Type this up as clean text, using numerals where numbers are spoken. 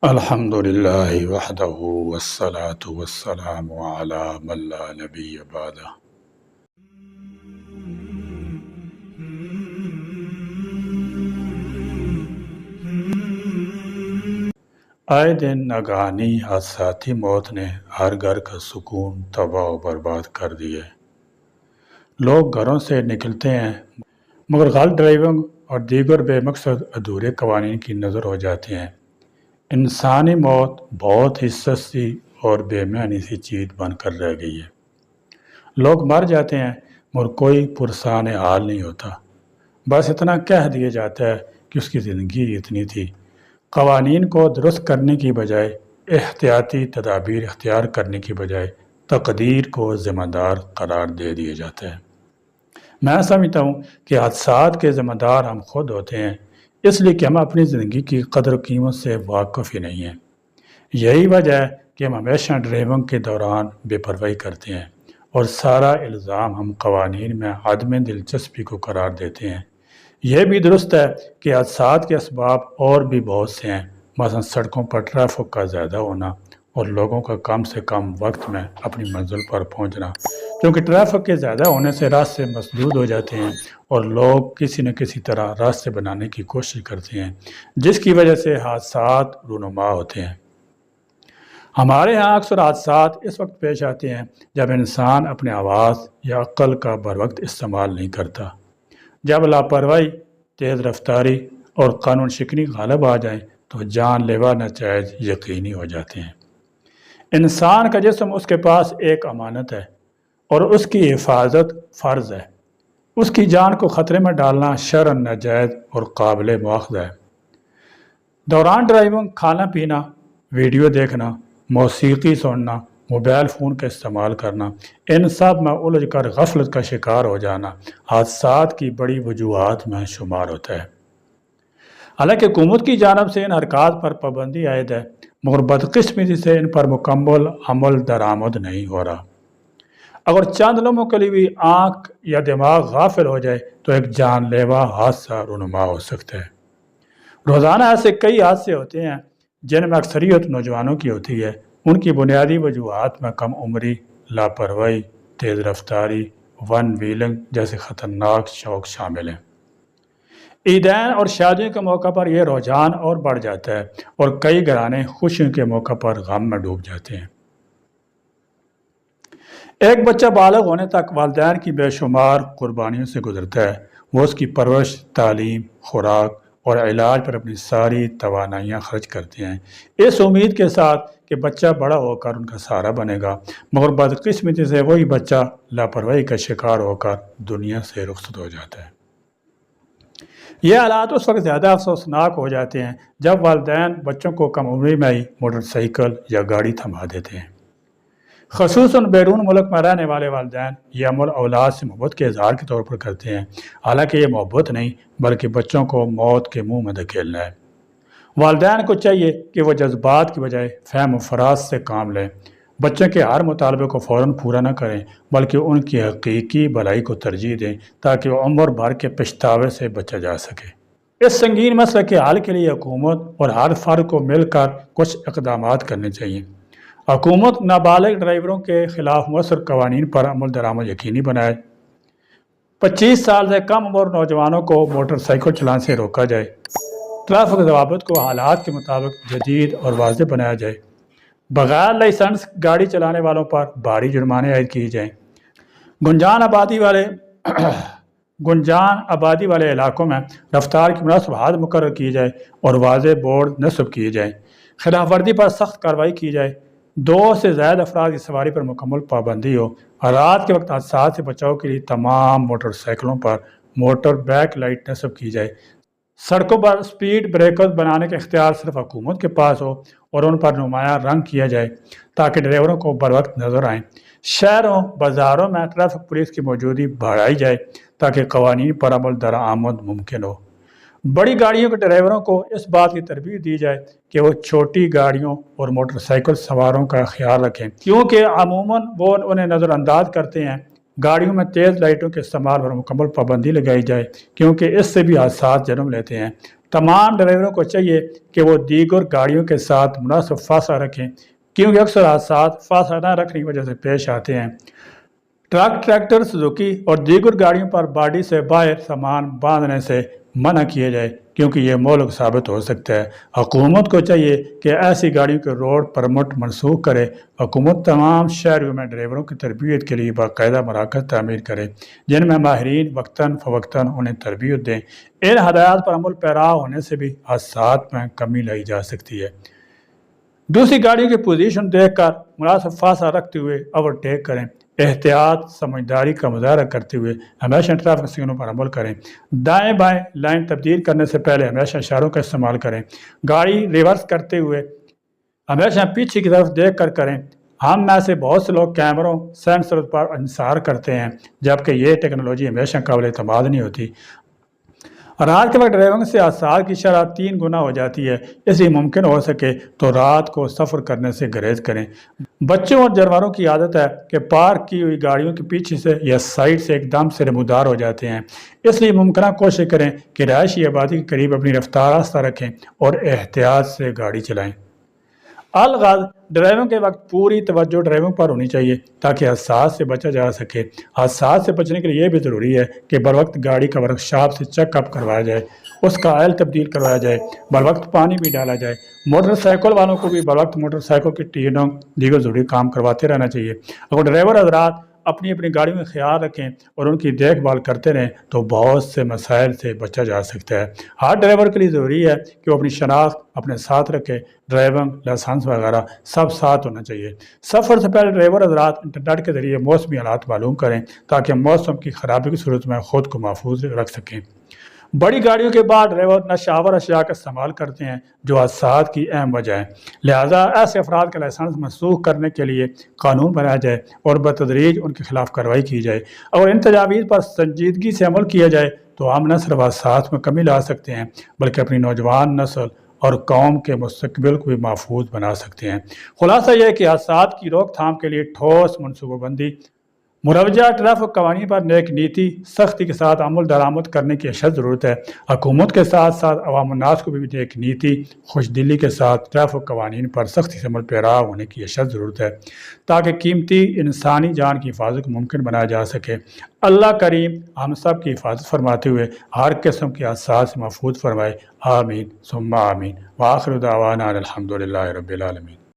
الحمد للہ وحدہ والصلاة والسلام علی من لا نبی بعدہ۔ آئے دن ناگہانی حادثاتی موت نے ہر گھر کا سکون تباہ و برباد کر دیا ہے۔ لوگ گھروں سے نکلتے ہیں مگر غلط ڈرائیونگ اور دیگر بے مقصد ادھورے قوانین کی نظر ہو جاتے ہیں۔ انسانی موت بہت ہی سستی اور بے معنی سی چیز بن کر رہ گئی ہے۔ لوگ مر جاتے ہیں مگر کوئی پرسان حال نہیں ہوتا، بس اتنا کہہ دیا جاتا ہے کہ اس کی زندگی اتنی تھی۔ قوانین کو درست کرنے کی بجائے احتیاطی تدابیر اختیار کرنے کی بجائے تقدیر کو ذمہ دار قرار دے دیا جاتا ہے۔ میں سمجھتا ہوں کہ حادثات کے ذمہ دار ہم خود ہوتے ہیں، اس لیے کہ ہم اپنی زندگی کی قدر و قیمت سے واقف ہی نہیں ہیں۔ یہی وجہ ہے کہ ہم ہمیشہ ڈرائیونگ کے دوران بے پرواہی کرتے ہیں اور سارا الزام ہم قوانین میں عدم دلچسپی کو قرار دیتے ہیں۔ یہ بھی درست ہے کہ حادثات کے اسباب اور بھی بہت سے ہیں، مثلا سڑکوں پر ٹریفک کا زیادہ ہونا اور لوگوں کا کم سے کم وقت میں اپنی منزل پر پہنچنا، کیونکہ ٹریفک کے زیادہ ہونے سے راستے مسدود ہو جاتے ہیں اور لوگ کسی نہ کسی طرح راستے بنانے کی کوشش کرتے ہیں، جس کی وجہ سے حادثات رونما ہوتے ہیں۔ ہمارے ہاں اکثر حادثات اس وقت پیش آتے ہیں جب انسان اپنے حواس یا عقل کا بروقت استعمال نہیں کرتا، جب لاپرواہی، تیز رفتاری اور قانون شکنی غالب آ جائیں تو جان لیوا نتائج یقینی ہو جاتے ہیں۔ انسان کا جسم اس کے پاس ایک امانت ہے اور اس کی حفاظت فرض ہے۔ اس کی جان کو خطرے میں ڈالنا شرعاً ناجائز اور قابل مواخذہ ہے۔ دوران ڈرائیونگ کھانا پینا، ویڈیو دیکھنا، موسیقی سننا، موبائل فون کا استعمال کرنا، ان سب میں الجھ کر غفلت کا شکار ہو جانا حادثات کی بڑی وجوہات میں شمار ہوتا ہے۔ حالانکہ حکومت کی جانب سے ان حرکات پر پابندی عائد ہے، مگر بدقسمتی سے ان پر مکمل عمل درآمد نہیں ہو رہا۔ اگر چند لمحوں کے لیے بھی آنکھ یا دماغ غافل ہو جائے تو ایک جان لیوا حادثہ رونما ہو سکتا ہے۔ روزانہ ایسے کئی حادثے ہوتے ہیں جن میں اکثریت نوجوانوں کی ہوتی ہے۔ ان کی بنیادی وجوہات میں کم عمری، لاپرواہی، تیز رفتاری، ون ویلنگ جیسے خطرناک شوق شامل ہیں۔ عیدین اور شادیوں کے موقع پر یہ رجحان اور بڑھ جاتا ہے اور کئی گھرانے خوشیوں کے موقع پر غم میں ڈوب جاتے ہیں۔ ایک بچہ بالغ ہونے تک والدین کی بے شمار قربانیوں سے گزرتا ہے۔ وہ اس کی پرورش، تعلیم، خوراک اور علاج پر اپنی ساری توانائیاں خرچ کرتے ہیں، اس امید کے ساتھ کہ بچہ بڑا ہو کر ان کا سہارا بنے گا، مگر بدقسمتی سے وہی بچہ لاپرواہی کا شکار ہو کر دنیا سے رخصت ہو جاتا ہے۔ یہ حالات اس وقت زیادہ افسوسناک ہو جاتے ہیں جب والدین بچوں کو کم عمری میں ہی موٹر سائیکل یا گاڑی تھما دیتے ہیں۔ خصوصاً بیرون ملک میں رہنے والے والدین یہ عمل اولاد سے محبت کے اظہار کے طور پر کرتے ہیں، حالانکہ یہ محبت نہیں بلکہ بچوں کو موت کے منہ میں دھکیلنا ہے۔ والدین کو چاہیے کہ وہ جذبات کی بجائے فہم و فراست سے کام لیں، بچوں کے ہر مطالبے کو فوراً پورا نہ کریں بلکہ ان کی حقیقی بھلائی کو ترجیح دیں تاکہ وہ عمر بھر کے پچھتاوے سے بچا جا سکے۔ اس سنگین مسئلے کے حل کے لیے حکومت اور ہر فرد کو مل کر کچھ اقدامات کرنے چاہیے۔ حکومت نابالغ ڈرائیوروں کے خلاف مؤثر قوانین پر عمل درآمد یقینی بنائے۔ 25 سال سے کم عمر نوجوانوں کو موٹر سائیکل چلانے سے روکا جائے۔ ٹریفک ضوابط کو حالات کے مطابق جدید اور واضح بنایا جائے۔ بغیر لائسنس گاڑی چلانے والوں پر بھاری جرمانے عائد کیے جائیں۔ گنجان آبادی والے علاقوں میں رفتار کی مناسب حد مقرر کی جائے اور واضح بورڈ نصب کیے جائیں۔ خلاف ورزی پر سخت کارروائی کی جائے۔ 2 سے زائد افراد کی سواری پر مکمل پابندی ہو۔ رات کے وقت حادثات سے بچاؤ کے لیے تمام موٹر سائیکلوں پر موٹر بیک لائٹ نصب کی جائے۔ سڑکوں پر سپیڈ بریکرز بنانے کا اختیار صرف حکومت کے پاس ہو اور ان پر نمایاں رنگ کیا جائے تاکہ ڈرائیوروں کو بروقت نظر آئیں۔ شہروں، بازاروں میں ٹریفک پولیس کی موجودگی بڑھائی جائے تاکہ قوانین پر عمل درآمد ممکن ہو۔ بڑی گاڑیوں کے ڈرائیوروں کو اس بات کی تربیت دی جائے کہ وہ چھوٹی گاڑیوں اور موٹر سائیکل سواروں کا خیال رکھیں، کیونکہ عموماً وہ انہیں نظر انداز کرتے ہیں۔ گاڑیوں میں تیز لائٹوں کے استعمال پر مکمل پابندی لگائی جائے کیونکہ اس سے بھی حادثات جنم لیتے ہیں۔ تمام ڈرائیوروں کو چاہیے کہ وہ دیگر گاڑیوں کے ساتھ مناسب فاصلہ رکھیں، کیونکہ اکثر حادثات فاصلہ نہ رکھنے کی وجہ سے پیش آتے ہیں۔ ٹرک، ٹریکٹر، سزوکی اور دیگر گاڑیوں پر باڈی سے باہر سامان باندھنے سے منع کیا جائے، کیونکہ یہ مہلک ثابت ہو سکتا ہے۔ حکومت کو چاہیے کہ ایسی گاڑیوں کے روڈ پرمٹ منسوخ کرے۔ حکومت تمام شہروں میں ڈرائیوروں کی تربیت کے لیے باقاعدہ مراکز تعمیر کرے، جن میں ماہرین وقتاً فوقتاً انہیں تربیت دیں۔ ان ہدایات پر عمل پیرا ہونے سے بھی حادثات میں کمی لائی جا سکتی ہے۔ دوسری گاڑیوں کی پوزیشن دیکھ کر مناسب فاصلہ رکھتے ہوئے اوورٹیک کریں۔ احتیاط، سمجھداری کا مظاہرہ کرتے ہوئے ہمیشہ ٹریفک سگنلوں پر عمل کریں۔ دائیں بائیں لائن تبدیل کرنے سے پہلے ہمیشہ اشاروں کا استعمال کریں۔ گاڑی ریورس کرتے ہوئے ہمیشہ پیچھے کی طرف دیکھ کر کریں۔ ہم میں سے بہت سے لوگ کیمروں، سینسر پر انحصار کرتے ہیں، جبکہ یہ ٹیکنالوجی ہمیشہ قابل اعتماد نہیں ہوتی۔ رات کے وقت ڈرائیونگ سے حادثات کی شرح 3 گنا ہو جاتی ہے، اس لیے ممکن ہو سکے تو رات کو سفر کرنے سے گریز کریں۔ بچوں اور جانوروں کی عادت ہے کہ پارک کی ہوئی گاڑیوں کے پیچھے سے یا سائڈ سے ایک دم سے نمودار ہو جاتے ہیں، اس لیے ممکنہ کوشش کریں کہ رہائشی آبادی کے قریب اپنی رفتار آہستہ رکھیں اور احتیاط سے گاڑی چلائیں۔ الغرض ڈرائیونگ کے وقت پوری توجہ ڈرائیونگ پر ہونی چاہیے تاکہ حادثات سے بچا جا سکے۔ حادثات سے بچنے کے لیے یہ بھی ضروری ہے کہ بروقت گاڑی کا ورکشاپ سے چیک اپ کروایا جائے، اس کا آئل تبدیل کروایا جائے، بروقت پانی بھی ڈالا جائے۔ موٹر سائیکل والوں کو بھی بروقت موٹر سائیکل کی ٹیوننگ دیگر ضروری کام کرواتے رہنا چاہیے۔ اگر ڈرائیور حضرات اپنی گاڑیوں میں خیال رکھیں اور ان کی دیکھ بھال کرتے رہیں تو بہت سے مسائل سے بچا جا سکتا ہے۔ ہر ڈرائیور کے لیے ضروری ہے کہ وہ اپنی شناخت اپنے ساتھ رکھے، ڈرائیونگ لائسنس وغیرہ سب ساتھ ہونا چاہیے۔ سفر سے پہلے ڈرائیور حضرات انٹرنیٹ کے ذریعے موسمی حالات معلوم کریں تاکہ موسم کی خرابی کی صورت میں خود کو محفوظ رکھ سکیں۔ بڑی گاڑیوں کے بعد ڈرائیور نشاور اشیاء کا استعمال کرتے ہیں جو حادثات کی اہم وجہ ہے، لہذا ایسے افراد کا لائسنس منسوخ کرنے کے لیے قانون بنایا جائے اور بتدریج ان کے خلاف کارروائی کی جائے۔ اگر ان تجاویز پر سنجیدگی سے عمل کیا جائے تو ہم نہ صرف حادثات میں کمی لا سکتے ہیں بلکہ اپنی نوجوان نسل اور قوم کے مستقبل کو بھی محفوظ بنا سکتے ہیں۔ خلاصہ یہ ہے کہ حادثات کی روک تھام کے لیے ٹھوس منصوبہ بندی، مروجہ ٹریفک قوانین پر نیک نیتی، سختی کے ساتھ عمل درآمد کرنے کی اشد ضرورت ہے۔ حکومت کے ساتھ ساتھ عوام الناس کو بھی نیک نیتی، خوش دلی کے ساتھ ٹریفک قوانین پر سختی سے عمل پیرا ہونے کی اشد ضرورت ہے تاکہ قیمتی انسانی جان کی حفاظت کو ممکن بنایا جا سکے۔ اللہ کریم ہم سب کی حفاظت فرماتے ہوئے ہر قسم کے حادثات سے محفوظ فرمائے، آمین ثم آمین۔ وآخر دعوانا الحمدللہ رب العالمین۔